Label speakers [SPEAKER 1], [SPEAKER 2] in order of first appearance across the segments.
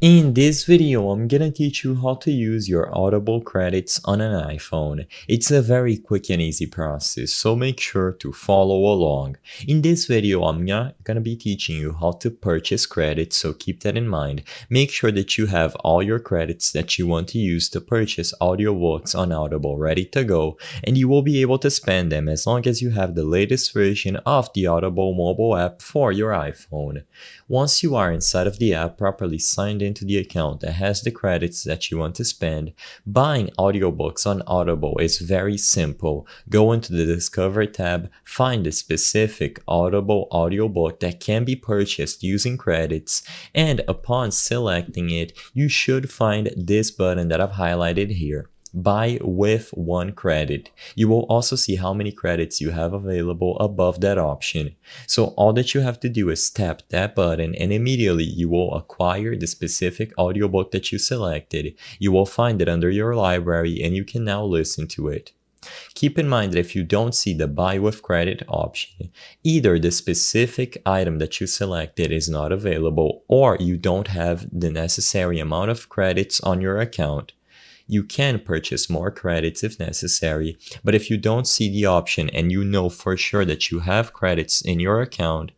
[SPEAKER 1] In this video, I'm gonna teach you how to use your Audible credits on an iPhone. It's a very quick and easy process, so make sure to follow along. In this video, I'm gonna be teaching you how to purchase credits, so keep that in mind. Make sure that you have all your credits that you want to use to purchase audiobooks on Audible ready to go, and you will be able to spend them as long as you have the latest version of the Audible mobile app for your iPhone. Once you are inside of the app, properly signed into the account that has the credits that you want to spend, buying audiobooks on Audible is very simple. Go into the Discover tab, find the specific Audible audiobook that can be purchased using credits, and upon selecting it, you should find this button that I've highlighted here. Buy with 1 credit. You will also see how many credits you have available above that option. So all that you have to do is tap that button and immediately you will acquire the specific audiobook that you selected. You will find it under your library and you can now listen to it. Keep in mind that if you don't see the buy with credit option, either the specific item that you selected is not available or you don't have the necessary amount of credits on your account. You can purchase more credits if necessary, but if you don't see the option and you know for sure that you have credits in your account,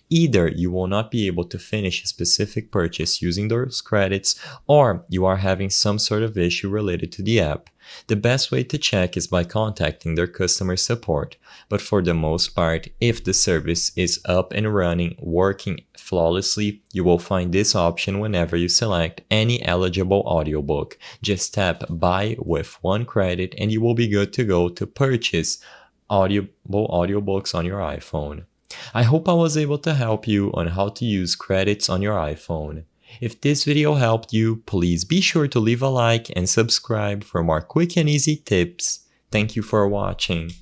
[SPEAKER 1] either you will not be able to finish a specific purchase using those credits or you are having some sort of issue related to the app. The best way to check is by contacting their customer support, but for the most part, if the service is up and running, working flawlessly, you will find this option whenever you select any eligible audiobook. Just tap buy with 1 credit and you will be good to go to purchase audiobooks on your iPhone. I hope I was able to help you on how to use credits on your iPhone. If this video helped you, please be sure to leave a like and subscribe for more quick and easy tips. Thank you for watching.